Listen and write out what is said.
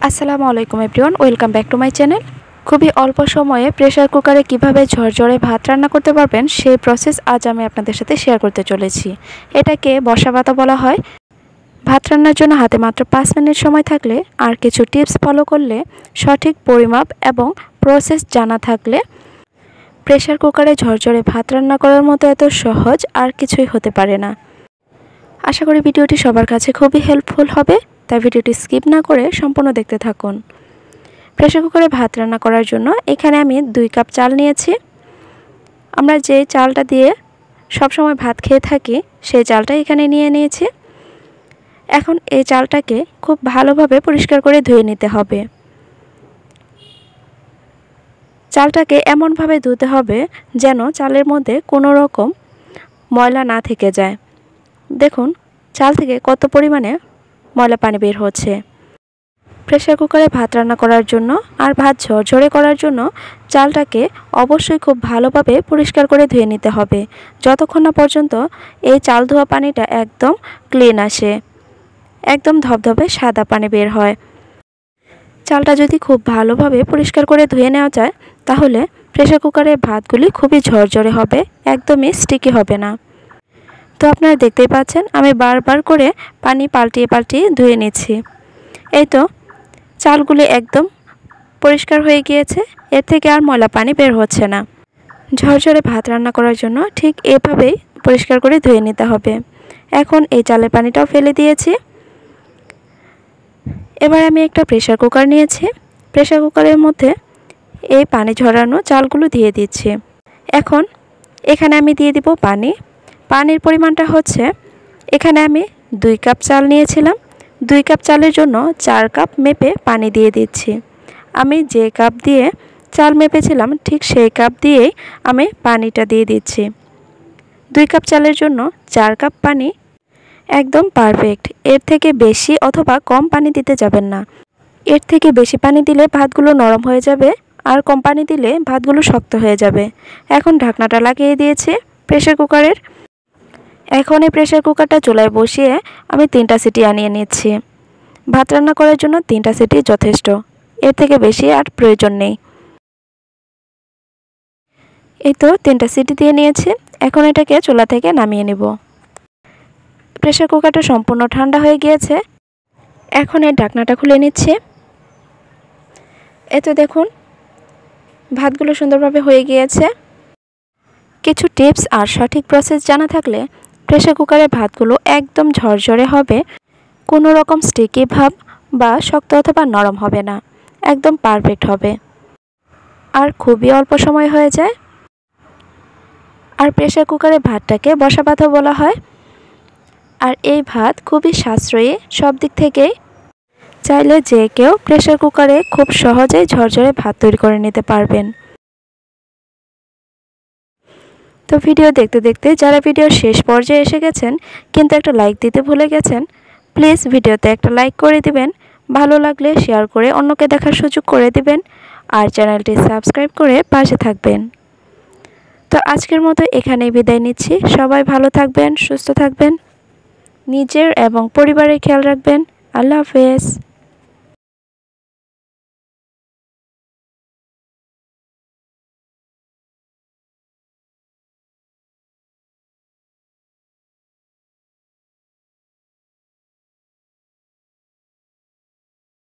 আসসালামু আলাইকুম everyone, welcome back to my channel. খুবই অল্প সময়ে প্রেসার কুকারে কিভাবে ঝরঝরে ভাত রান্না করতে পারবেন সেই প্রসেস আজ আমি আপনাদের সাথে শেয়ার করতে চলেছি। এটাকে বসা ভাতও বলা হয়। ভাত রান্নার জন্য হাতে মাত্র 5 মিনিট সময় থাকলে আর কিছু টিপস ফলো করলে, সঠিক পরিমাপ এবং প্রসেস জানা থাকলে প্রেসার কুকারে ঝরঝরে ভাত রান্না করার মতো এত সহজ আর কিছুই হতে পারে না। আশা করি ভিডিওটি সবার কাছে খুবই হেল্পফুল হবে, তাই ভিডিওটি স্কিপ না করে সম্পূর্ণ দেখতে থাকুন। প্রেসার কুকারে ভাত রান্না করার জন্য এখানে আমি 2 কাপ চাল নিয়েছি। আমরা যে চালটা দিয়ে সবসময় ভাত খেয়ে থাকি সেই চালটা এখানে নিয়ে নিয়েছি। এখন এই চালটাকে খুব ভালোভাবে পরিষ্কার করে ধুয়ে নিতে হবে। চালটাকে এমনভাবে ধুতে হবে যেন চালের মধ্যে কোনো রকম ময়লা না থেকে যায়। দেখুন চাল থেকে কত পরিমাণে ময়লা পানি বের হচ্ছে। প্রেসার কুকারে ভাত রান্না করার জন্য আর ভাত ঝরঝরে করার জন্য চালটাকে অবশ্যই খুব ভালোভাবে পরিষ্কার করে ধুয়ে নিতে হবে, যতক্ষণ না পর্যন্ত এই চাল ধোয়া পানিটা একদম ক্লিন আসে, একদম ধবধবে সাদা পানি বের হয়। চালটা যদি খুব ভালোভাবে পরিষ্কার করে ধুয়ে নেওয়া যায় তাহলে প্রেসার কুকারের ভাতগুলি খুবই ঝরঝরে হবে, একদমই স্টিকি হবে না। তো আপনারা দেখতেই পাচ্ছেন আমি বারবার করে পানি পাল্টিয়ে পাল্টিয়ে ধুয়ে নিচ্ছি। এই তো চালগুলি একদম পরিষ্কার হয়ে গিয়েছে, এর থেকে আর ময়লা পানি বের হচ্ছে না। ঝরঝরে ভাত রান্না করার জন্য ঠিক এভাবেই পরিষ্কার করে ধুয়ে নিতে হবে। এখন এই চালের পানিটাও ফেলে দিয়েছি। এবার আমি একটা প্রেসার কুকার নিয়েছি। প্রেসার কুকারের মধ্যে এই পানি ঝরানো চালগুলো দিয়ে দিচ্ছি। এখন এখানে আমি দিয়ে দিব পানি। পানির পরিমাণটা হচ্ছে, এখানে আমি 2 কাপ চাল নিয়েছিলাম, 2 কাপ চালের জন্য 4 কাপ মেপে পানি দিয়ে দিচ্ছি। আমি যে কাপ দিয়ে চাল মেপেছিলাম ঠিক সেই কাপ দিয়েই আমি পানিটা দিয়ে দিচ্ছি। 2 কাপ চালের জন্য 4 কাপ পানি একদম পারফেক্ট। এর থেকে বেশি অথবা কম পানি দিতে যাবেন না। এর থেকে বেশি পানি দিলে ভাতগুলো নরম হয়ে যাবে, আর কম পানি দিলে ভাতগুলো শক্ত হয়ে যাবে। এখন ঢাকনাটা লাগিয়ে দিয়েছি প্রেসার কুকারের। এখন এই প্রেসার কুকারটা চুলায় বসিয়ে আমি 3টা সিটি আনিয়ে নিচ্ছি। ভাত রান্না করার জন্য 3টা সিটি যথেষ্ট, এর থেকে বেশি আর প্রয়োজন নেই। এই তো 3টা সিটি দিয়ে নিয়েছি। এখন এটাকে চুলা থেকে নামিয়ে নেব। প্রেসার কুকারটা সম্পূর্ণ ঠান্ডা হয়ে গিয়েছে। এখন এর ঢাকনাটা খুলে নিচ্ছি। এই তো দেখুন ভাতগুলো সুন্দরভাবে হয়ে গিয়েছে। কিছু টিপস আর সঠিক প্রসেস জানা থাকলে প্রেসার কুকারের ভাতগুলো একদম ঝরঝরে হবে, কোনো রকম স্টিকি ভাব বা শক্ত অথবা নরম হবে না, একদম পারফেক্ট হবে আর খুবই অল্প সময় হয়ে যায়। আর প্রেসার কুকারের ভাতটাকে বসা ভাতও বলা হয়। আর এই ভাত খুবই সাশ্রয়ী সব দিক থেকেই। চাইলে যে কেউ প্রেসার কুকারে খুব সহজেই ঝরঝরে ভাত তৈরি করে নিতে পারবেন। তো ভিডিও দেখতে দেখতে যারা ভিডিওর শেষ পর্যায়ে এসে গেছেন কিন্তু একটা লাইক দিতে ভুলে গেছেন, প্লিজ ভিডিওতে একটা লাইক করে দিবেন। ভালো লাগলে শেয়ার করে অন্যকে দেখার সুযোগ করে দিবেন, আর চ্যানেলটি সাবস্ক্রাইব করে পাশে থাকবেন। তো আজকের মতো এখানেই বিদায় নিচ্ছি। সবাই ভালো থাকবেন, সুস্থ থাকবেন, নিজের এবং পরিবারের খেয়াল রাখবেন। আল্লাহ হাফেজ।